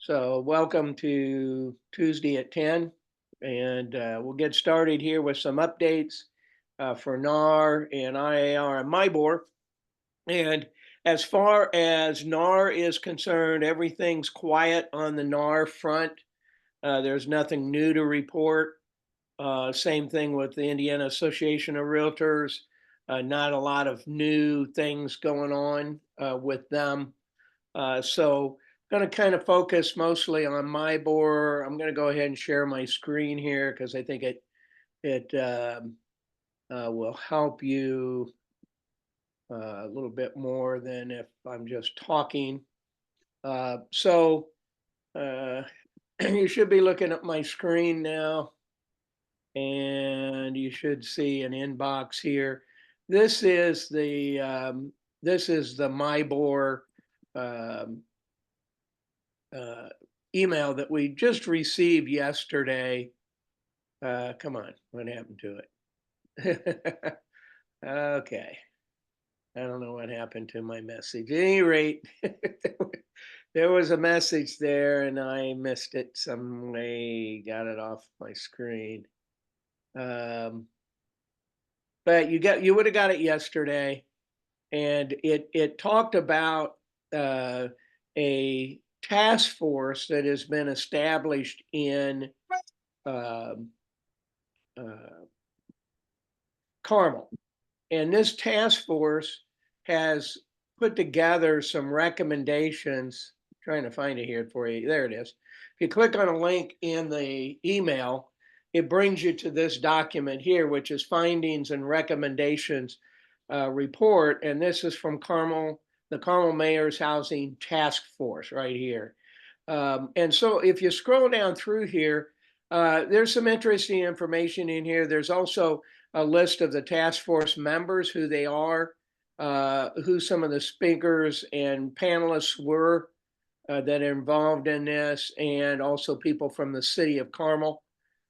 So welcome to Tuesday at 10, and we'll get started here with some updates for NAR and IAR and MIBOR. And as far as NAR is concerned, everything's quiet on the NAR front. There's nothing new to report. Same thing with the Indiana Association of Realtors. Not a lot of new things going on with them. So I'm going to kind of focus mostly on MIBOR. I'm going to go ahead and share my screen here because I think it will help you a little bit more than if I'm just talking. So you should be looking at my screen now, and you should see an inbox here. This is the MIBOR um, uh, email that we just received yesterday. Come on, what happened to it? Okay. I don't know what happened to my message. At any rate, there was a message there and I missed it some way, got it off my screen. But you would have got it yesterday, and it talked about a task force that has been established in um, uh, Carmel. And this task force has put together some recommendations. Trying to find it here for you. There it is. If you click on a link in the email, it brings you to this document here, which is findings and recommendations report. And this is from the Carmel Mayor's Housing Task Force right here. And so if you scroll down through here, there's some interesting information in here. There's also a list of the task force members, who they are, who some of the speakers and panelists were that are involved in this, and also people from the city of Carmel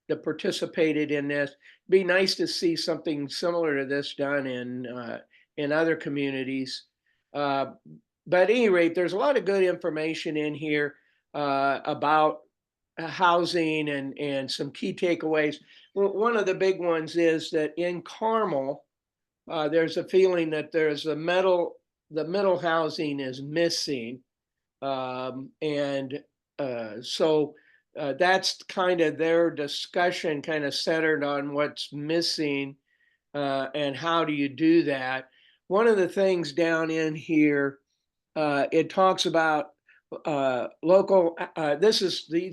that participated in this. It'd be nice to see something similar to this done in other communities. But at any rate, there's a lot of good information in here about housing and some key takeaways. Well, one of the big ones is that in Carmel, there's a feeling that the middle housing is missing. And so that's kind of their discussion, kind of centered on what's missing and how do you do that. One of the things down in here, it talks about these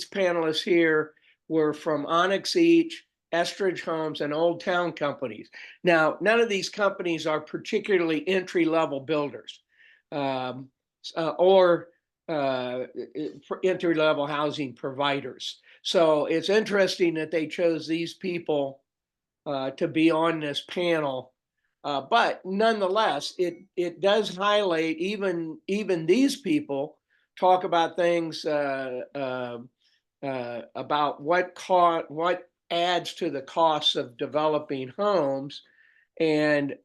panelists here were from Onyx Each, Estridge Homes, and Old Town Companies. Now, none of these companies are particularly entry-level builders or entry-level housing providers. So it's interesting that they chose these people to be on this panel. But nonetheless, it does highlight even these people talk about things about what adds to the costs of developing homes, and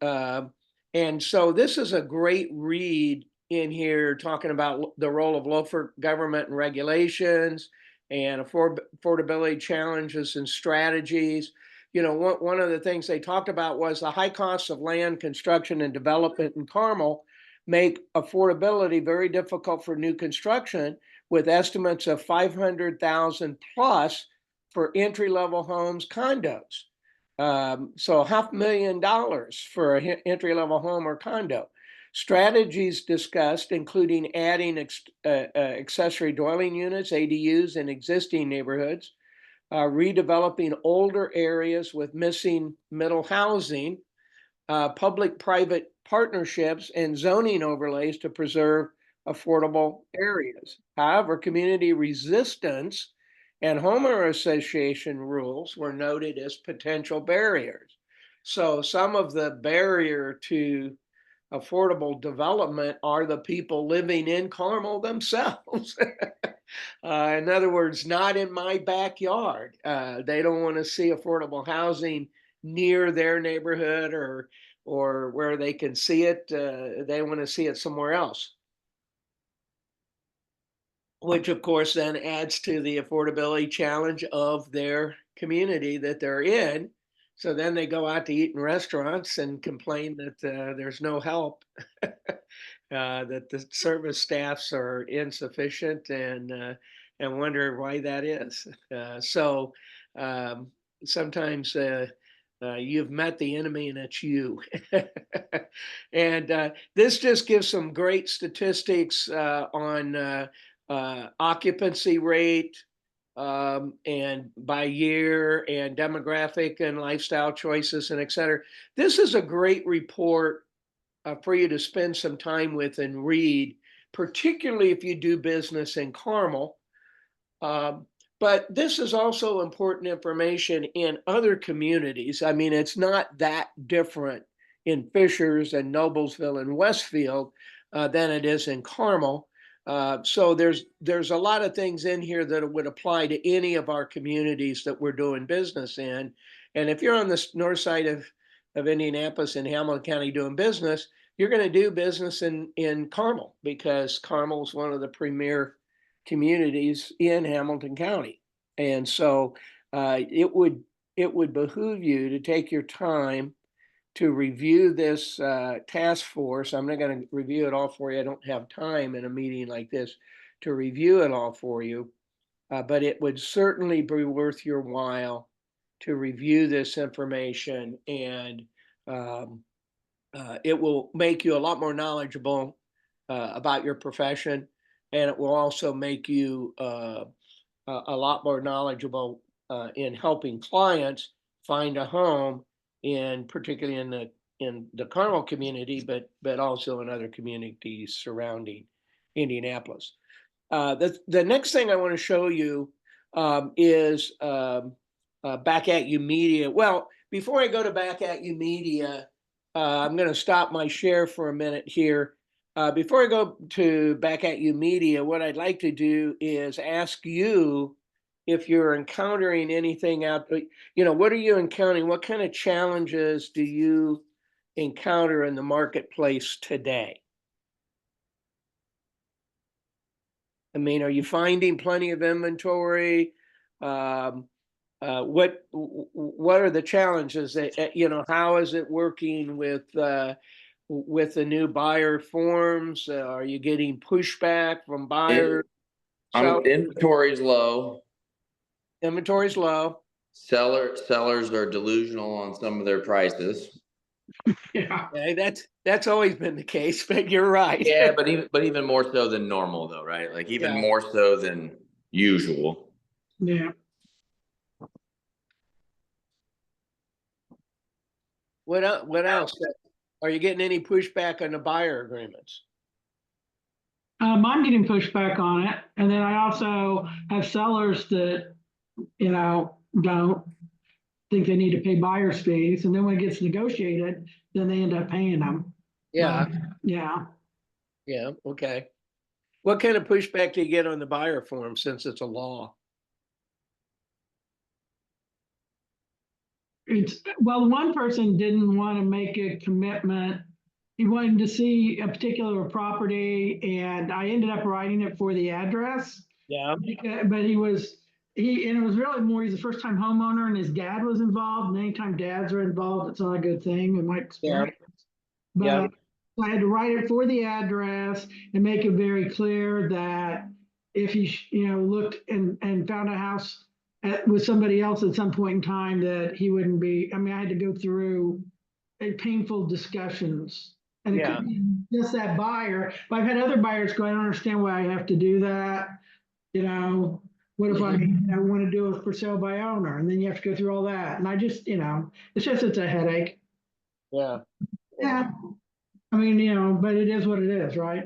so this is a great read in here, talking about the role of local government and regulations and affordability challenges and strategies. You know, one of the things they talked about was the high costs of land construction and development in Carmel make affordability very difficult for new construction, with estimates of 500,000 plus for entry-level homes, condos. So $500,000 for an entry-level home or condo. Strategies discussed, including adding accessory dwelling units, ADUs, in existing neighborhoods, redeveloping older areas with missing middle housing, public-private partnerships, and zoning overlays to preserve affordable areas. However, community resistance and homeowner association rules were noted as potential barriers. So some of the barrier to affordable development are the people living in Carmel themselves. In other words, not in my backyard. They don't want to see affordable housing near their neighborhood or where they can see it. They want to see it somewhere else. which of course then adds to the affordability challenge of their community that they're in. So then they go out to eat in restaurants and complain that there's no help, that the service staffs are insufficient, and wonder why that is. So um, sometimes you've met the enemy and it's you. And this just gives some great statistics on occupancy rate, and by year, and demographic and lifestyle choices, and et cetera. This is a great report for you to spend some time with and read, particularly if you do business in Carmel. Um, but this is also important information in other communities. I mean, it's not that different in Fishers and Noblesville and Westfield than it is in Carmel. So there's a lot of things in here that would apply to any of our communities that we're doing business in. And if you're on the north side of Indianapolis and Hamilton County doing business, you're going to do business in Carmel, because Carmel is one of the premier communities in Hamilton County. And so it would behoove you to take your time to review this task force. I'm not going to review it all for you. I don't have time in a meeting like this to review it all for you, but it would certainly be worth your while to review this information, and um, it will make you a lot more knowledgeable about your profession, and it will also make you a lot more knowledgeable in helping clients find a home, particularly in the Carmel community, but also in other communities surrounding Indianapolis. The next thing I want to show you is Back at You Media. Well, before I go to Back at You Media, I'm going to stop my share for a minute here. Before I go to Back at You Media, what I'd like to do is ask you if you're encountering anything out there. What are you encountering? What kind of challenges do you encounter in the marketplace today? I mean, are you finding plenty of inventory? Um, what are the challenges? How is it working with the new buyer forms? Are you getting pushback from buyers? Inventory's low. Inventory's low. Sellers are delusional on some of their prices. Yeah. Okay, that's always been the case, but you're right. Yeah, but even more so than normal though, right? Like even Yeah. more so than usual. Yeah. What else? Are you getting any pushback on the buyer agreements? I'm getting pushback on it. And then I also have sellers that, don't think they need to pay buyer's fees. And then when it gets negotiated, then they end up paying them. Yeah. Yeah. Yeah. Okay. What kind of pushback do you get on the buyer form, since it's a law? Well, one person didn't want to make a commitment. He wanted to see a particular property, and I ended up writing it for the address. Yeah. But and it was really more, he's a first time homeowner and his dad was involved. And anytime dads are involved, it's not a good thing in my experience. Yeah. But I had to write it for the address and make it very clear that if he, looked and found a house with somebody else at some point in time, that he wouldn't be. I mean, I had to go through painful discussions, and it couldn't be just that buyer. But I've had other buyers go, I don't understand why I have to do that. What if I want to do it for sale by owner, and then you have to go through all that, and I just, it's a headache. Yeah. Yeah. I mean, but it is what it is, right?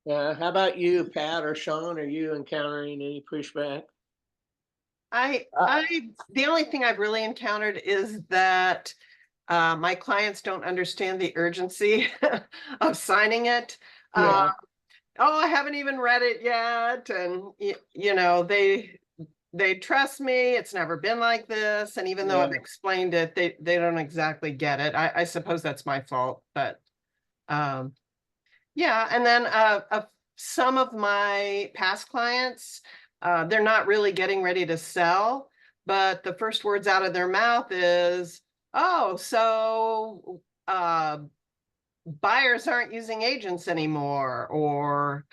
How about you, Pat or Sean? Are you encountering any pushback? The only thing I've really encountered is that my clients don't understand the urgency of signing it. Yeah. Oh, I haven't even read it yet. And, they trust me. It's never been like this. And even though I've explained it, they don't exactly get it. I suppose that's my fault, but yeah. And then some of my past clients, they're not really getting ready to sell, but the first words out of their mouth is, oh, so buyers aren't using agents anymore, or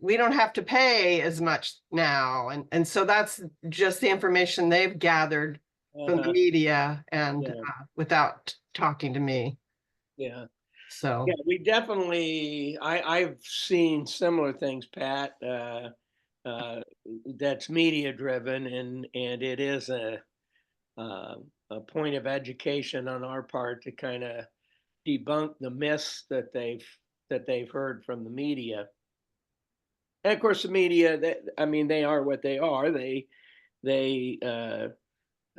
we don't have to pay as much now. And so that's just the information they've gathered from the Uh-huh. media and Yeah. without talking to me. Yeah. So Yeah, we definitely, I've seen similar things, Pat, that's media driven, and it is uh, a point of education on our part to kind of debunk the myths that they've heard from the media. And of course, the media, I mean, they are what they are. They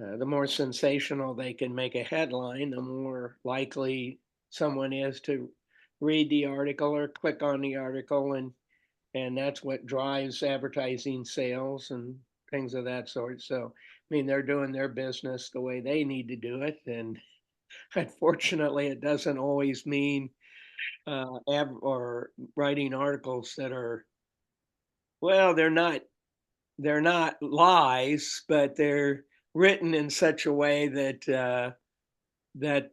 the more sensational they can make a headline, the more likely someone is to read the article or click on the article, and that's what drives advertising sales and things of that sort. So, I mean, they're doing their business the way they need to do it, and unfortunately, it doesn't always mean or writing articles that are, well, they're not lies, but they're written in such a way that that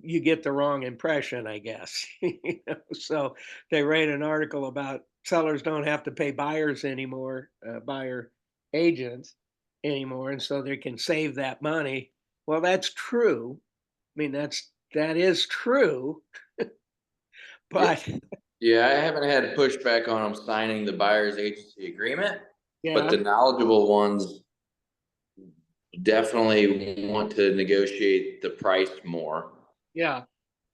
you get the wrong impression, I guess. You know? So they write an article about sellers don't have to pay buyers anymore, buyer agents anymore, and so they can save that money. Well, that's true. I mean, that is true, Yeah, but yeah, I haven't had pushback on them signing the buyer's agency agreement, but yeah, the knowledgeable ones definitely want to negotiate the price more, yeah,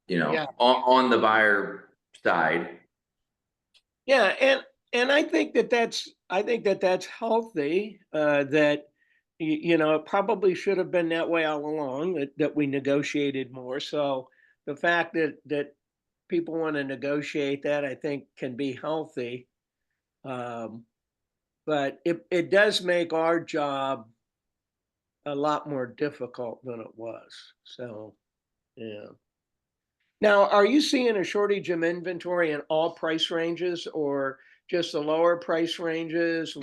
yeah, on the buyer side. yeah, and I think that that's healthy. That you know, it probably should have been that way all along. That we negotiated more. So the fact that people want to negotiate that, I think, can be healthy. Um, but it does make our job a lot more difficult than it was. So yeah. Now, are you seeing a shortage of inventory in all price ranges or just the lower price ranges?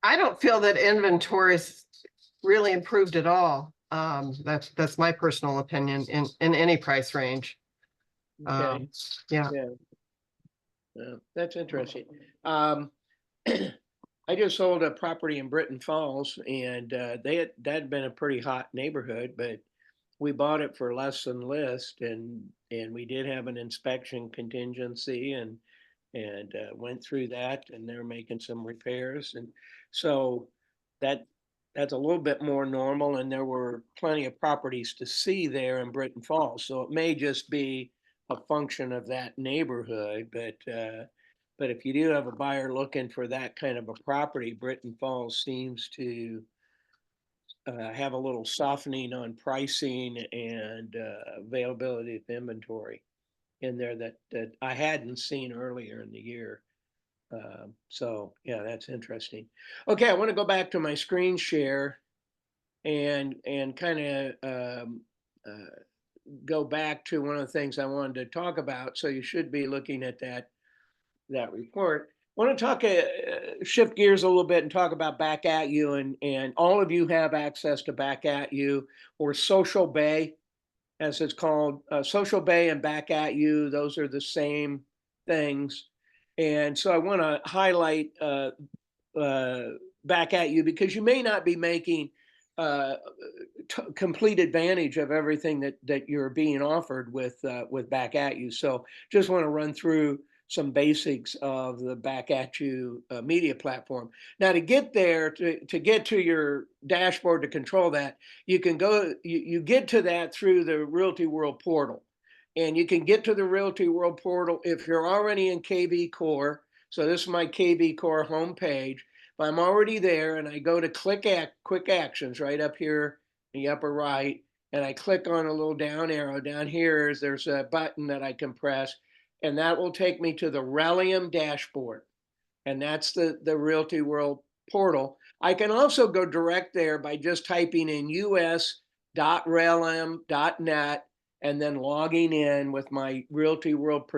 I don't feel that inventory's really improved at all. That's my personal opinion in any price range. Okay, Yeah. yeah, yeah, that's interesting. Um, I just sold a property in Britton Falls, and that had been a pretty hot neighborhood, but we bought it for less than list, and we did have an inspection contingency, and went through that, and they're making some repairs, and so that that's a little bit more normal, and there were plenty of properties to see there in Britton Falls, so it may just be a function of that neighborhood, but if you do have a buyer looking for that kind of a property, Britton Falls seems to have a little softening on pricing and availability of inventory in there that I hadn't seen earlier in the year. So yeah, that's interesting. Okay, I want to go back to my screen share and kind of go back to one of the things I wanted to talk about. So you should be looking at that report. I want to talk shift gears a little bit and talk about Back At You, and all of you have access to Back At You or Social Bay, as it's called. Social Bay and Back At You, those are the same things. And so I want to highlight uh, Back At You because you may not be making uh, complete advantage of everything that you're being offered with Back At You. So just want to run through some basics of the Back At You media platform. Now, to get there, to get to your dashboard to control that, you can go, you get to that through the Realty World portal. And you can get to the Realty World portal if you're already in KV Core. So this is my KV Core homepage. If I'm already there and I go to quick actions right up here in the upper right, and I click on a little down arrow down here, there's a button that I can press, and that will take me to the Relium dashboard. And that's the Realty World portal. I can also go direct there by just typing in us.relium.net and then logging in with my Realty World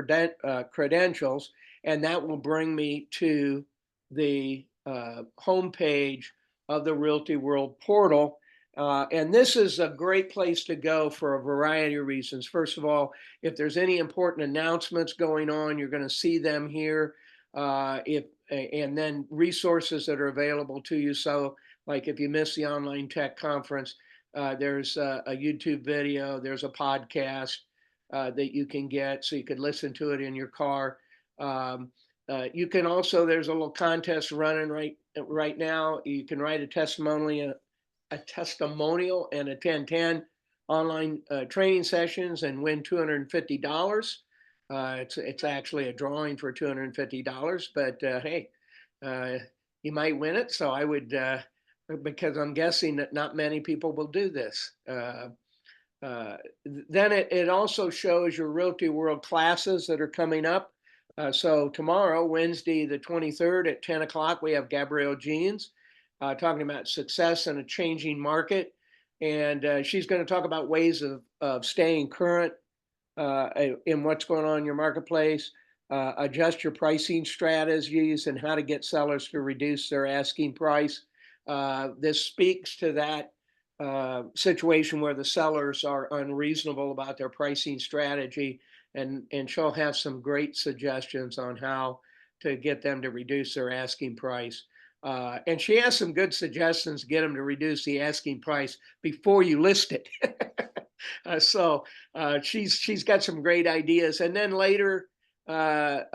credentials, and that will bring me to the homepage of the Realty World portal. And this is a great place to go for a variety of reasons. First of all, if there's any important announcements going on, you're going to see them here. And then resources that are available to you. So like if you miss the online tech conference, there's a YouTube video, there's a podcast that you can get, so you could listen to it in your car. You can also, there's a little contest running right now. You can write a testimonial and attend 10 online training sessions and win $250. It's actually a drawing for $250, but hey, you might win it. So I would, because I'm guessing that not many people will do this. Then it also shows your Realty World classes that are coming up. So tomorrow, Wednesday, the 23rd at 10 o'clock, we have Gabrielle Jeans talking about success in a changing market. And she's going to talk about ways of staying current in what's going on in your marketplace, adjust your pricing strategies, and how to get sellers to reduce their asking price. This speaks to that situation where the sellers are unreasonable about their pricing strategy, and she'll have some great suggestions on how to get them to reduce their asking price. And she has some good suggestions to get them to reduce the asking price before you list it. So she's got some great ideas. And then later, so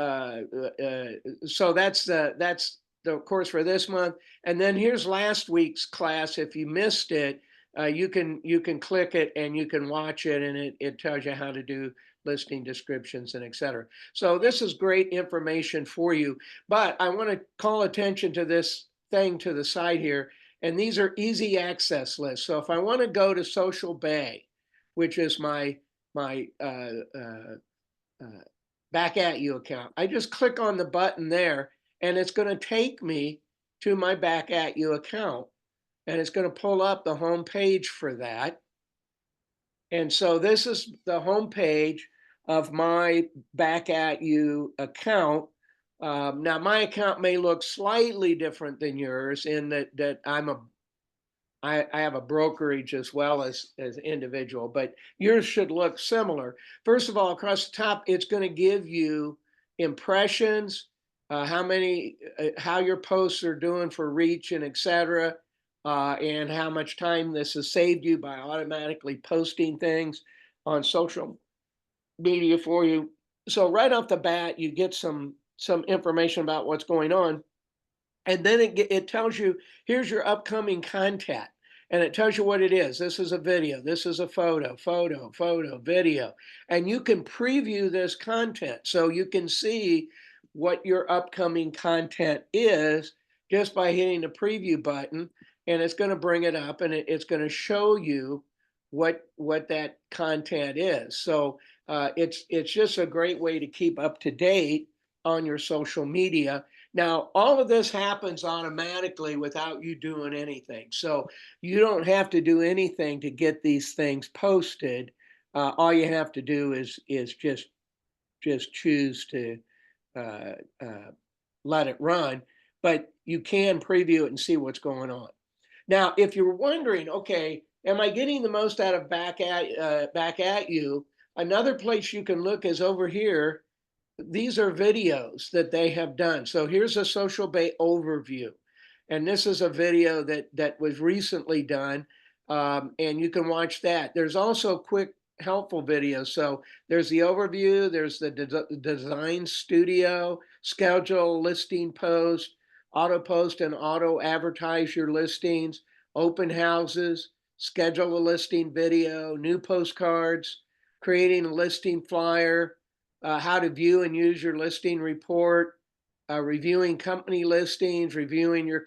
that's the course for this month. And then here's last week's class. If you missed it, you can click it and you can watch it, and it tells you how to do listing descriptions and et cetera. So this is great information for you. But I want to call attention to this thing to the side here. And these are easy access lists. So if I want to go to Social Bay, which is my Back At You account, I just click on the button there, and it's going to take me to my Back At You account, and it's going to pull up the home page for that. And so this is the home page of my Back At You account. Now my account may look slightly different than yours in that I have a brokerage as well as individual, but yours should look similar. First of all, across the top, it's going to give you impressions, how your posts are doing for reach and et cetera, and how much time this has saved you by automatically posting things on social media for you. So right off the bat, you get some information about what's going on. And then it tells you, here's your upcoming content. And it tells you what it is. This is a video. This is a photo, video. And you can preview this content. So you can see what your upcoming content is just by hitting the preview button. And it's going to bring it up, and it's going to show you what that content is. So it's just a great way to keep up to date on your social media. Now, all of this happens automatically without you doing anything. So you don't have to do anything to get these things posted. All you have to do is just choose to let it run, but you can preview it and see what's going on. Now, if you're wondering, okay, am I getting the most out of Back At You? Another place you can look is over here. These are videos that they have done. So here's a Social Bay overview. And this is a video that was recently done. And you can watch that. There's also quick, helpful videos. So there's the overview, there's the design studio, schedule, listing post, auto post and auto advertise your listings, open houses, schedule a listing video, new postcards, creating a listing flyer, how to view and use your listing report, reviewing company listings, reviewing your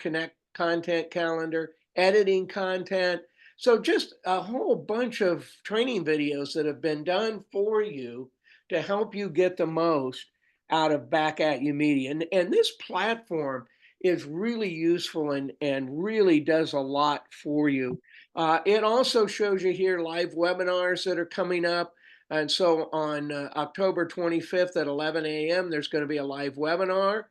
content calendar, editing content. So just a whole bunch of training videos that have been done for you to help you get the most out of Back At You Media. And this platform is really useful and really does a lot for you. It also shows you here live webinars that are coming up. And so on October 25th at 11 a.m., there's going to be a live webinar.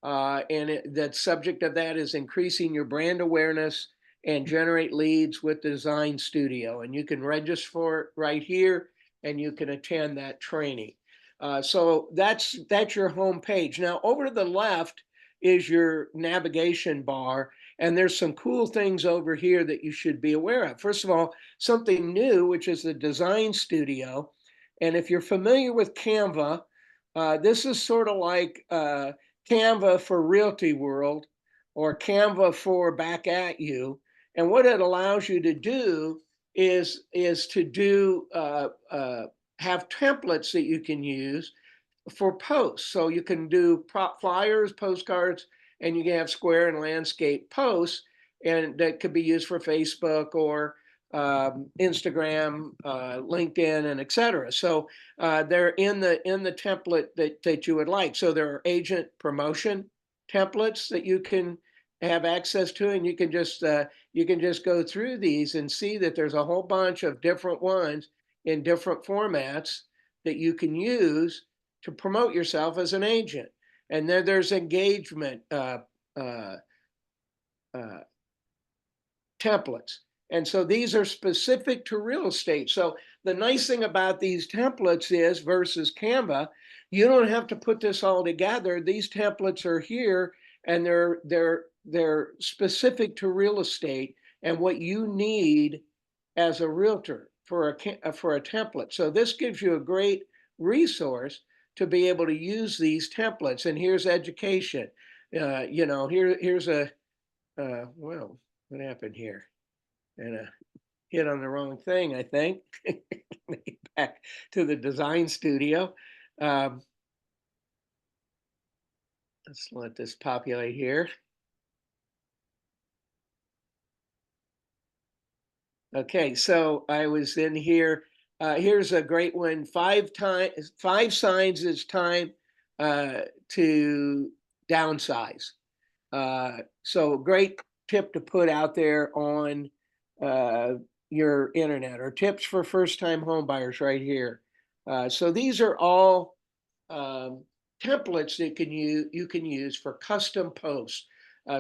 And the subject of that is increasing your brand awareness and generate leads with Design Studio. And you can register for it right here, and you can attend that training. So that's your home page. Now over to the left is your navigation bar, and there's some cool things over here that you should be aware of. First of all, something new, which is the Design Studio. And if you're familiar with Canva, this is sort of like Canva for Realty World or Canva for Back at You. And what it allows you to do is to do have templates that you can use for posts. So you can do prop flyers, postcards, and you can have square and landscape posts, and that could be used for Facebook or Instagram, LinkedIn, and etc. So they're in the template that you would like. So there are agent promotion templates that you can have access to, and you can just go through these and see that there's a whole bunch of different ones in different formats that you can use to promote yourself as an agent. And then there's engagement templates. And so these are specific to real estate. So the nice thing about these templates is versus Canva, you don't have to put this all together. These templates are here, and they're specific to real estate and what you need as a realtor for a template. So this gives you a great resource to be able to use these templates. And here's education. Here's a well, what happened here? And hit on the wrong thing, I think. Back to the Design Studio. Let's let this populate here. Okay, so I was in here. Here's a great one. 5 signs it's time to downsize. So great tip to put out there on your internet, or tips for first-time home buyers right here. So these are all templates that you can use for custom posts.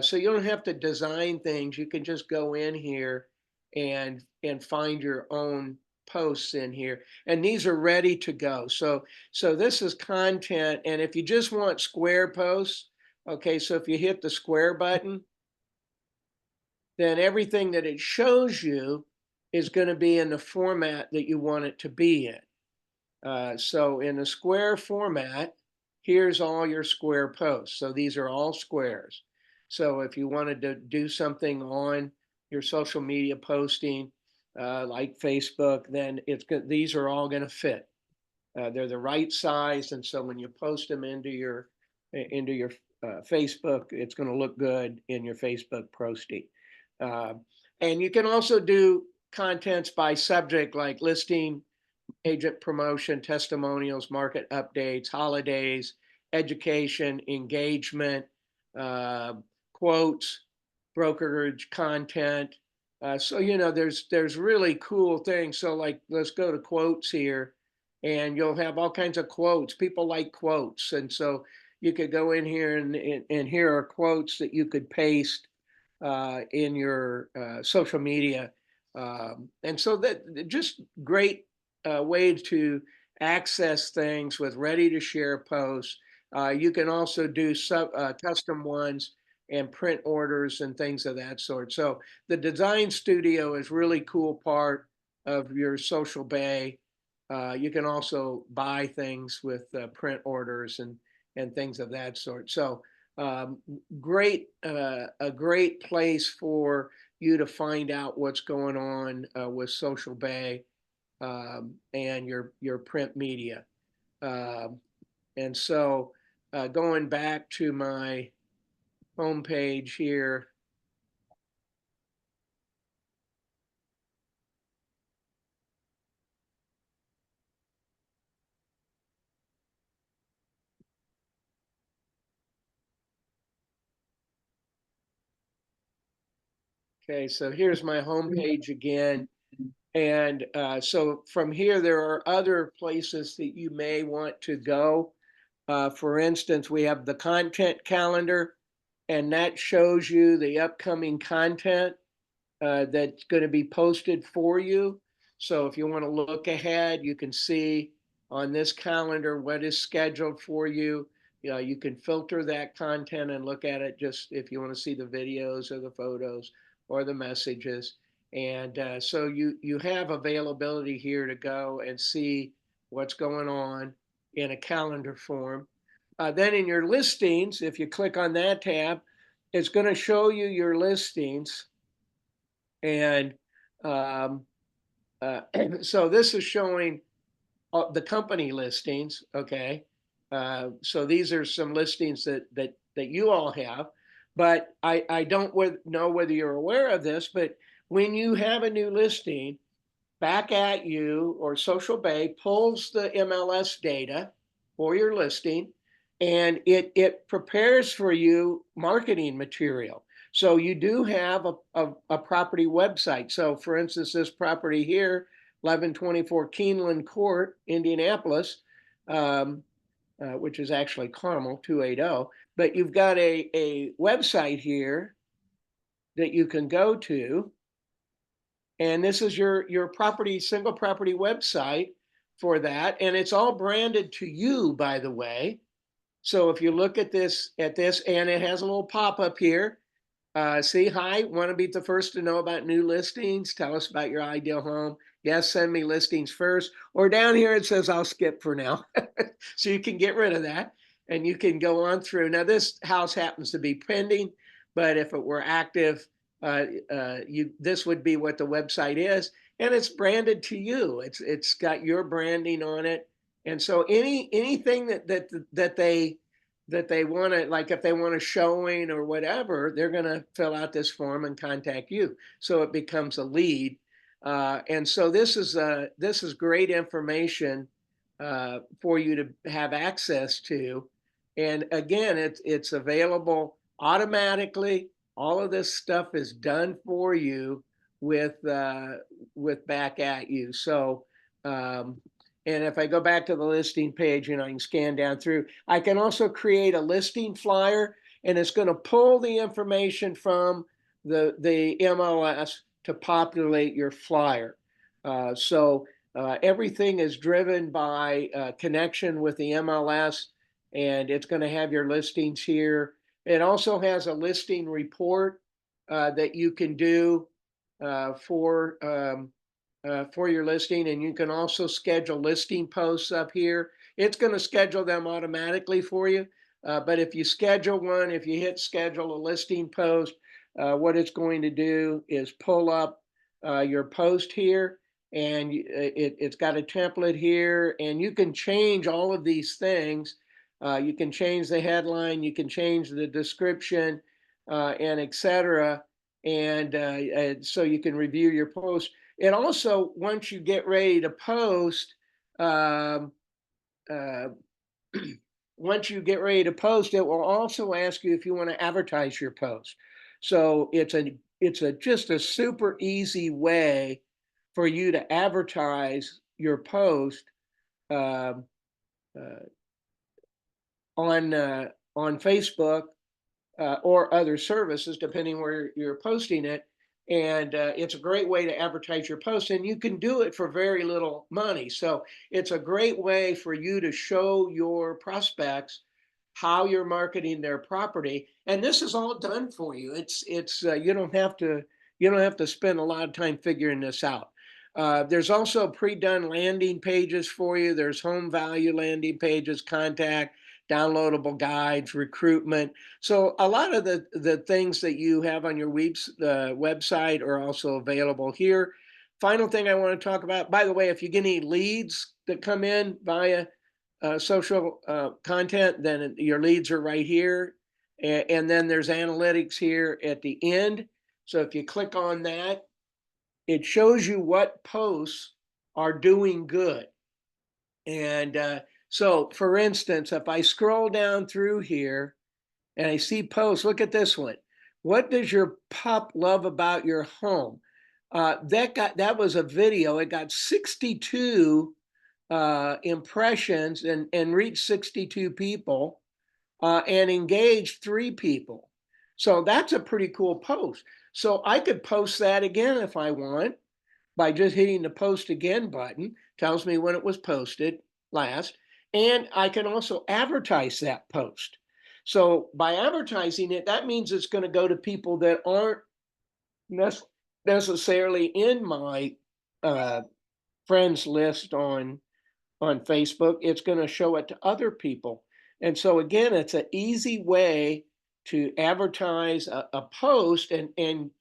So you don't have to design things. You can just go in here and find your own posts in here, and these are ready to go. So this is content, and if you just want square posts, okay, so if you hit the square button, then everything that it shows you is going to be in the format that you want it to be in. So in a square format, here's all your square posts. So these are all squares. So if you wanted to do something on your social media posting, like Facebook, then these are all going to fit. They're the right size, and so when you post them into your Facebook, it's going to look good in your Facebook posting. And you can also do contents by subject, like listing, agent promotion, testimonials, market updates, holidays, education, engagement, quotes, brokerage content. So there's really cool things. So like, let's go to quotes here, and you'll have all kinds of quotes. People like quotes, and so you could go in here and here are quotes that you could paste in your social media. And so that just great way to access things with ready to share posts. You can also do custom ones and print orders and things of that sort. So the Design Studio is really cool part of your social bay. You can also buy things with print orders and things of that sort. So a great place for you to find out what's going on with Social Bay and your print media. And so going back to my homepage here. Okay, so here's my homepage again. And so from here, there are other places that you may want to go. For instance, we have the content calendar, and that shows you the upcoming content that's going to be posted for you. So if you want to look ahead, you can see on this calendar what is scheduled for you. You can filter that content and look at it just if you want to see the videos or the photos or the messages. And so you have availability here to go and see what's going on in a calendar form. Then in your listings, if you click on that tab, it's going to show you your listings. And um, so this is showing the company listings. Okay. So these are some listings that you all have, but I don't know whether you're aware of this, but when you have a new listing, Back At You or Social Bay pulls the MLS data for your listing, and it prepares for you marketing material. So you do have a property website. So for instance, this property here, 1124 Keeneland Court, Indianapolis, which is actually Carmel 280, but you've got a website here that you can go to. And this is your property, single property website for that. And it's all branded to you, by the way. So if you look at this, and it has a little pop-up here. See, hi, want to be the first to know about new listings? Tell us about your ideal home. Yes, send me listings first. Or down here it says, I'll skip for now. So you can get rid of that and you can go on through. Now this house happens to be pending, but if it were active, this would be what the website is, and it's branded to you. It's got your branding on it, and so anything that they want to, like if they want a showing or whatever, they're going to fill out this form and contact you, so it becomes a lead. And so this is great information for you to have access to, and again, it's available automatically. All of this stuff is done for you with Back At You. So, and if I go back to the listing page, I can scan down through. I can also create a listing flyer, and it's going to pull the information from the MLS to populate your flyer. So everything is driven by connection with the MLS, and it's going to have your listings here. It also has a listing report that you can do for your listing, and you can also schedule listing posts up here. It's going to schedule them automatically for you, but if you schedule one, if you hit schedule a listing post, what it's going to do is pull up your post here, and it's got a template here, and you can change all of these things. You can change the headline, you can change the description, and etc. And so you can review your post. It also, once you get ready to post, once you get ready to post, it will also ask you if you want to advertise your post. So it's just a super easy way for you to advertise your post on Facebook or other services, depending where you're posting it. And it's a great way to advertise your post, and you can do it for very little money. So it's a great way for you to show your prospects how you're marketing their property, and this is all done for you. It's you don't have to spend a lot of time figuring this out. There's also pre-done landing pages for you. There's home value landing pages, contact, downloadable guides, recruitment. So a lot of the things that you have on your website are also available here. Final thing I want to talk about, by the way, if you get any leads that come in via social content, then your leads are right here. And then there's analytics here at the end. So if you click on that, it shows you what posts are doing good. And so for instance, if I scroll down through here and I see posts, look at this one. What does your pup love about your home? That was a video. It got 62 impressions and reached 62 people and engaged 3 people. So that's a pretty cool post. So I could post that again if I want by just hitting the post again button. Tells me when it was posted last. And I can also advertise that post. So by advertising it, that means it's going to go to people that aren't necessarily in my friends list on Facebook. It's going to show it to other people. And so again, it's an easy way to advertise a post and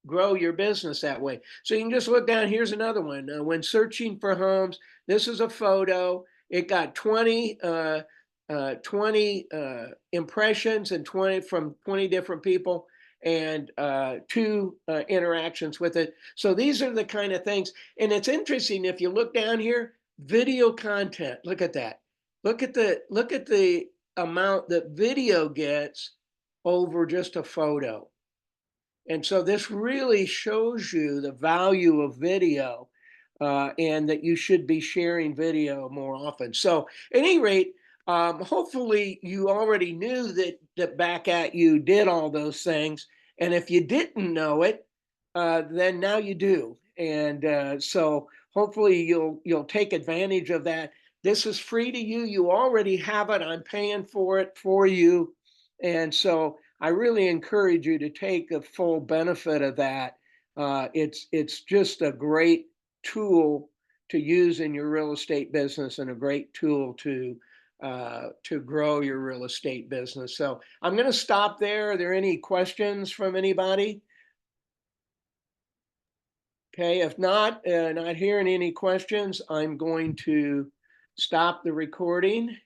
grow your business that way. So you can just look down. Here's another one. When searching for homes, this is a photo. It got 20 impressions and 20 from 20 different people and 2 interactions with it. So these are the kind of things. And it's interesting if you look down here, video content. Look at that. Look at the amount that video gets over just a photo. And so this really shows you the value of video and that you should be sharing video more often. So at any rate, hopefully you already knew that Back At You did all those things. And if you didn't know it, then now you do. And so hopefully you'll take advantage of that. This is free to you. You already have it. I'm paying for it for you. And so I really encourage you to take the full benefit of that. It's just a great tool to use in your real estate business and a great tool to grow your real estate business. So I'm going to stop there. Are there any questions from anybody? Okay, if not hearing any questions, I'm going to stop the recording